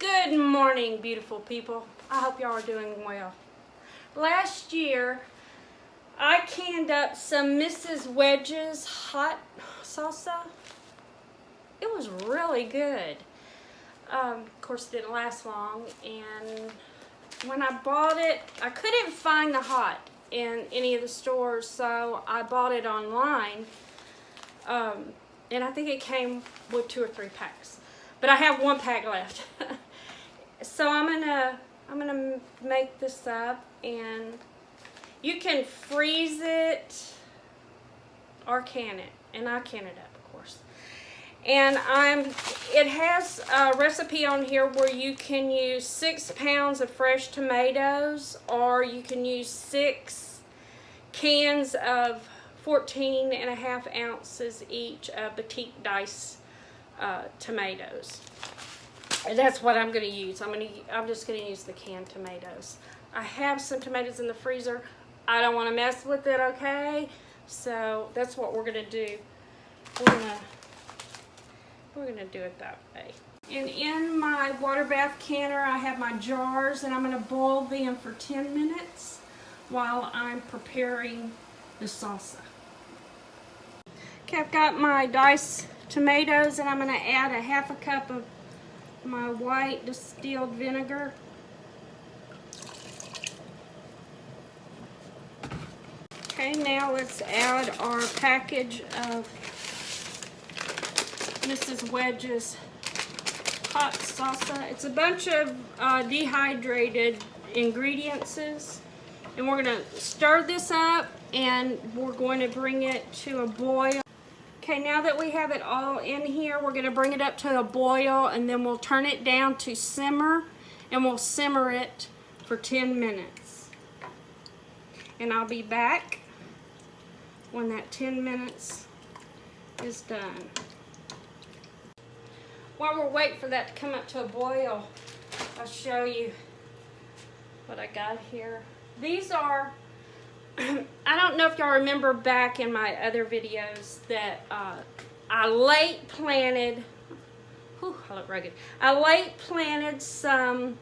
Good morning, beautiful people. I hope y'all are doing well. Last year, I canned up some Mrs. Wedge's hot salsa. It was really good. Of course, it didn't last long, and when I bought it, I couldn't find the hot in any of the stores, so I bought it online. And I think it came with 2 or 3 packs, but I have 1 pack left. So I'm gonna make this up, and you can freeze it or can it, and I can it up, of course. And it has a recipe on here where you can use 6 pounds of fresh tomatoes, or you can use 6 cans of 14.5 ounces each of petite dice tomatoes. And that's what I'm going to use. I'm just going to use the canned tomatoes. I have some tomatoes in the freezer. I don't want to mess with it, okay? So that's what we're going to do. We're gonna do it that way. And in my water bath canner, I have my jars, and I'm going to boil them for 10 minutes while I'm preparing the salsa. Okay, I've got my diced tomatoes, and I'm going to add a 1/2 cup of my white distilled vinegar. Okay, now let's add our package of Mrs. Wedge's hot salsa. It's a bunch of dehydrated ingredients, and we're going to stir this up, and we're going to bring it to a boil. Okay, now that we have it all in here, we're going to bring it up to a boil, and then we'll turn it down to simmer, and we'll simmer it for 10 minutes. And I'll be back when that 10 minutes is done. While we're waiting for that to come up to a boil, I'll show you what I got here. These are, I don't know if y'all remember back in my other videos that I late planted, I look rugged. I late planted some,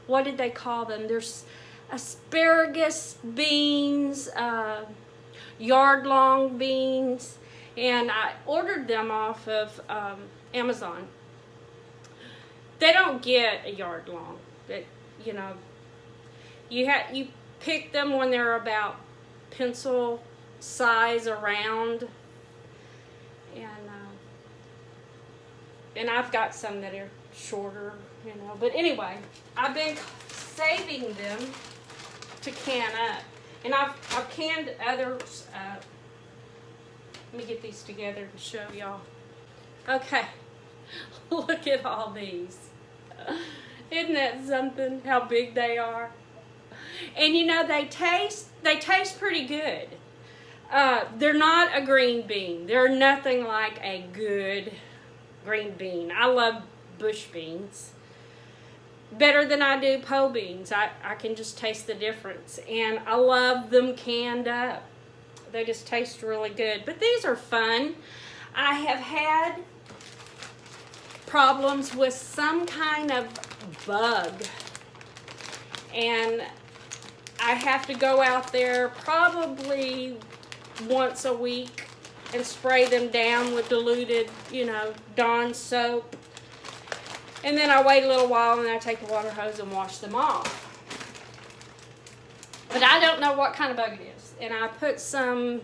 what did they call them? There's asparagus beans, yard-long beans, and I ordered them off of Amazon. They don't get a yard long. But you know, you pick them when they're about pencil size around, and I've got some that are shorter, you know. But anyway, I've been saving them to can up, and I've canned others up. Let me get these together and show y'all. Okay, look at all these. Isn't that something, how big they are? And you know, they taste pretty good. They're not a green bean. They're nothing like a good green bean. I love bush beans better than I do po beans. I can just taste the difference, and I love them canned up. They just taste really good. But these are fun. I have had problems with some kind of bug, and I have to go out there probably once a week and spray them down with diluted, you know, Dawn soap. And then I wait a little while, and I take the water hose and wash them off. But I don't know what kind of bug it is. And I put some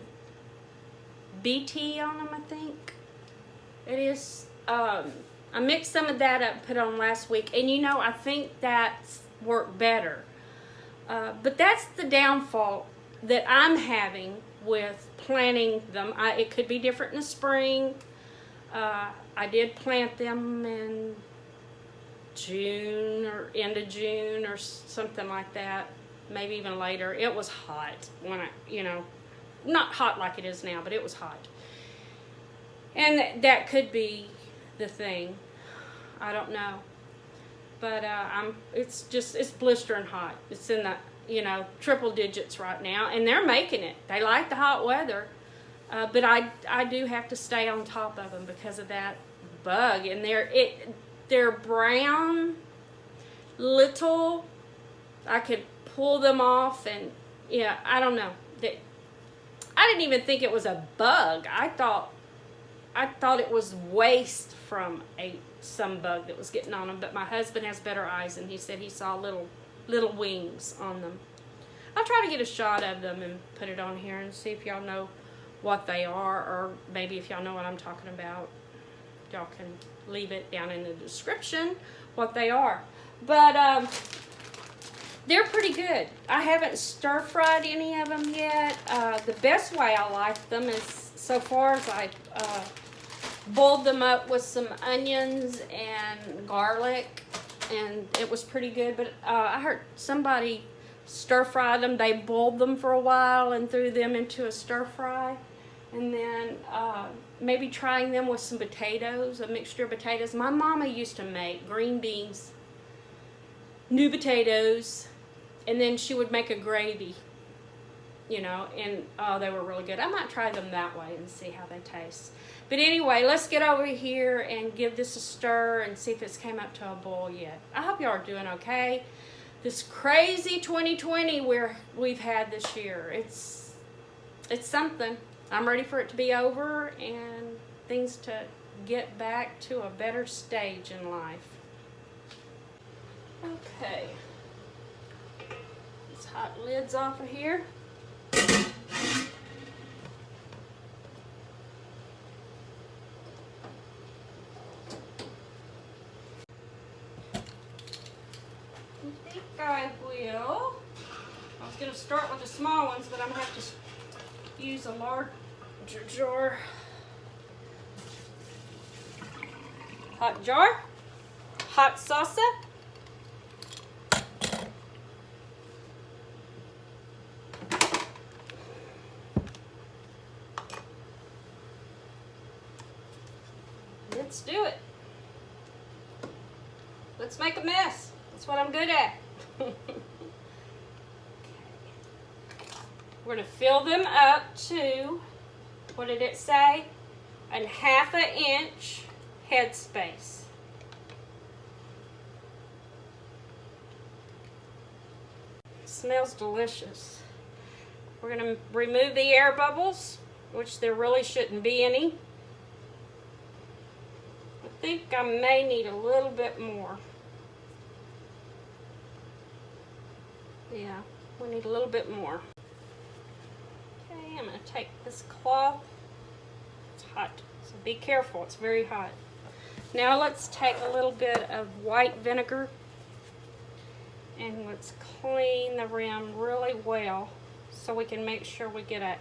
BT on them, I think it is. I mixed some of that up, put on last week, and you know, I think that's worked better. But that's the downfall that I'm having with planting them. It could be different in the spring. I did plant them in June or end of June or something like that, maybe even later. It was hot when not hot like it is now, but it was hot. And that could be the thing. I don't know. But it's blistering hot. It's in the, triple digits right now, and they're making it. They like the hot weather. But I do have to stay on top of them because of that bug. And they're brown little, I could pull them off, and yeah, I don't know. I didn't even think it was a bug. I thought it was waste from some bug that was getting on them. But my husband has better eyes, and he said he saw little wings on them. I'll try to get a shot of them and put it on here and see if y'all know what they are, or maybe if y'all know what I'm talking about, y'all can leave it down in the description what they are. But they're pretty good. I haven't stir fried any of them yet. The best way I like them is, so far, as I boiled them up with some onions and garlic, and it was pretty good. But I heard somebody stir fried them. They boiled them for a while and threw them into a stir fry, and then maybe trying them with some potatoes, a mixture of potatoes. My mama used to make green beans, new potatoes, and then she would make a gravy, you know, and they were really good. I might try them that way and see how they taste. But anyway, let's get over here and give this a stir and see if it's came up to a boil yet. I hope y'all are doing okay. This crazy 2020 we've had this year, it's something. I'm ready for it to be over and things to get back to a better stage in life. Okay. These hot lids off of here. I think I will. I was going to start with the small ones, but I'm going to have to use a larger jar. Hot jar. Hot salsa. Let's do it. Let's make a mess. That's what I'm good at. Okay. We're going to fill them up to, what did it say? A 1/2 inch headspace. Smells delicious. We're going to remove the air bubbles, which there really shouldn't be any. I think I may need a little bit more. Yeah, we need a little bit more. Okay, I'm going to take this cloth. It's hot, so be careful. It's very hot. Now let's take a little bit of white vinegar and let's clean the rim really well so we can make sure we get an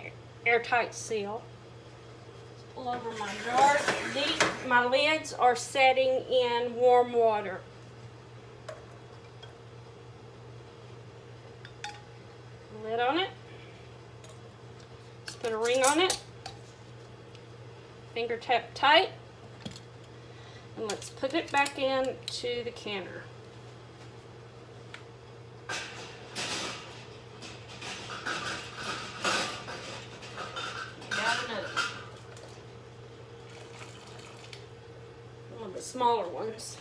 airtight seal. Pull over my jar. My lids are setting in warm water. Lid on it. Just put a ring on it. Finger tap tight. And let's put it back into the canner. Got another. One of the smaller ones.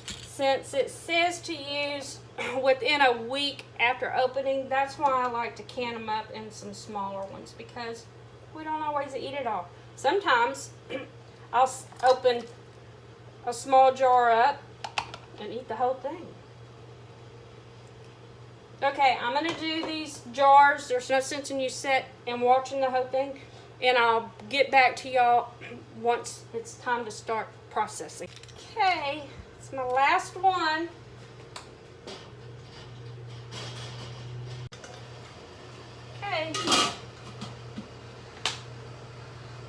Since it says to use within a week after opening, that's why I like to can them up in some smaller ones, because we don't always eat it all. Sometimes I'll open a small jar up and eat the whole thing. Okay, I'm going to do these jars. There's no sense in you sit and watching the whole thing, and I'll get back to y'all once it's time to start processing. Okay, it's my last one. Okay,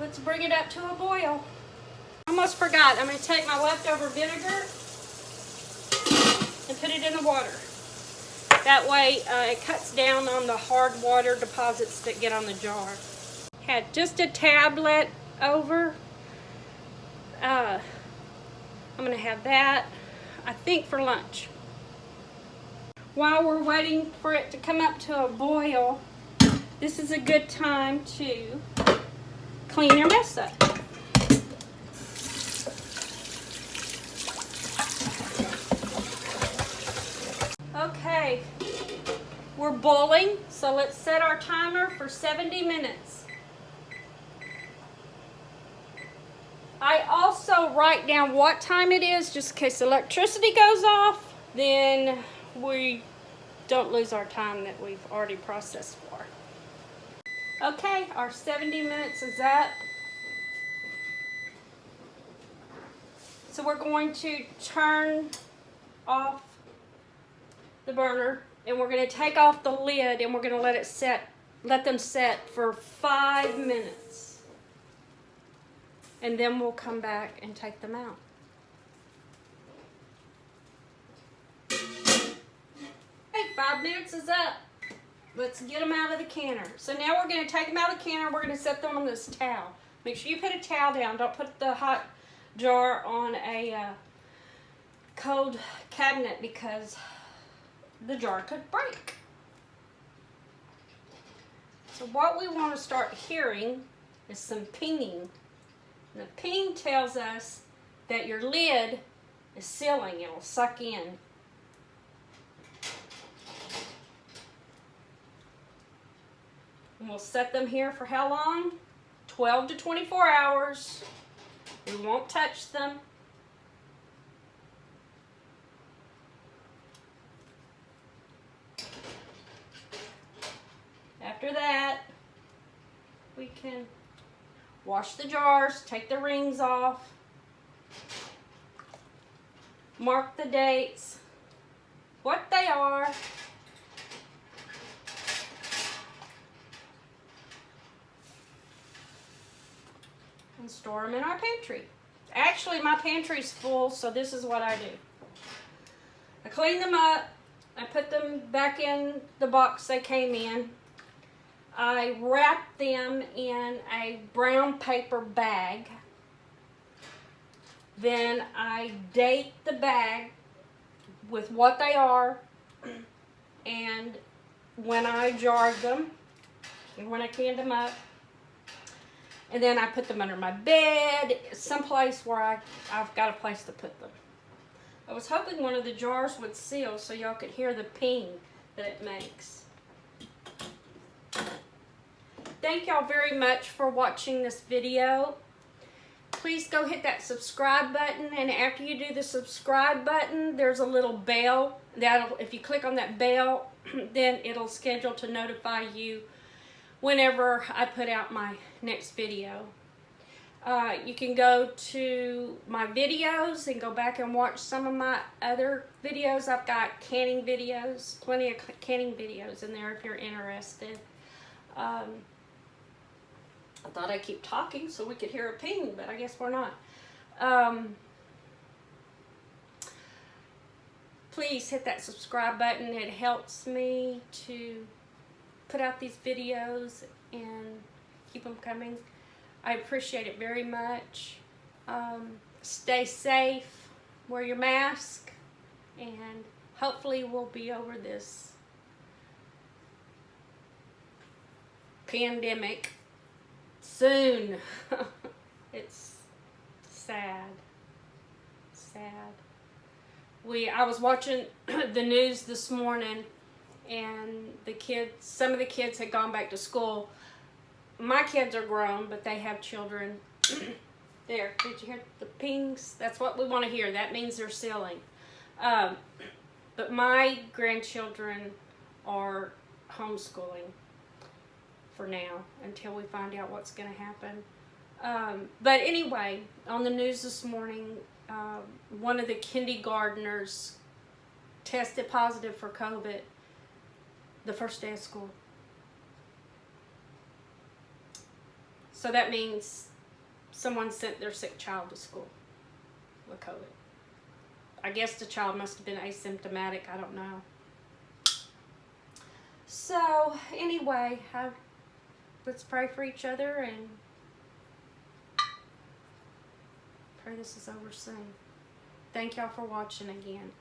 let's bring it up to a boil. Almost forgot, I'm going to take my leftover vinegar and put it in the water. That way it cuts down on the hard water deposits that get on the jar. Had just a tablet over. I'm going to have that, I think, for lunch. While we're waiting for it to come up to a boil, this is a good time to clean your mess up. boiling, so let's set our timer for 70 minutes. I also write down what time it is just in case electricity goes off, then we don't lose our time that we've already processed for. Okay, our 70 minutes is up. So we're going to turn off the burner and we're going to take off the lid and we're going to let them set for 5 minutes. And then we'll come back and take them out. Hey, 5 minutes is up. Let's get them out of the canner. So now we're going to take them out of the canner. We're going to set them on this towel. Make sure you put a towel down. Don't put the hot jar on a cold cabinet because the jar could break. So what we want to start hearing is some pinging. And the ping tells us that your lid is sealing. It'll suck in. And we'll set them here for how long? 12 to 24 hours. We won't touch them. After that, we can wash the jars, take the rings off, mark the dates, what they are, and store them in our pantry. Actually, my pantry's full, so this is what I do. I clean them up, I put them back in the box they came in. I wrap them in a brown paper bag. Then I date the bag with what they are and when I jarred them and when I canned them up. And then I put them under my bed, someplace where I've got a place to put them. I was hoping one of the jars would seal so y'all could hear the ping that it makes. Thank y'all very much for watching this video. Please go hit that subscribe button, and after you do the subscribe button, there's a little bell. If you click on that bell, then it'll schedule to notify you whenever I put out my next video. You can go to my videos and go back and watch some of my other videos. I've got canning videos, plenty of canning videos in there if you're interested. I thought I'd keep talking so we could hear a ping, but I guess we're not. Please hit that subscribe button. It helps me to put out these videos and keep them coming. I appreciate it very much. Stay safe, wear your mask, and hopefully we'll be over this pandemic soon. It's sad. I was watching the news this morning, and some of the kids had gone back to school. My kids are grown, but they have children. There, did you hear the pings? That's what we want to hear. That means they're sealing. But my grandchildren are homeschooling for now until we find out what's going to happen. But anyway, on the news this morning, one of the kindergartners tested positive for COVID the first day of school. So that means someone sent their sick child to school with COVID. I guess the child must have been asymptomatic. I don't know. So anyway, let's pray for each other and pray this is over soon. Thank y'all for watching again.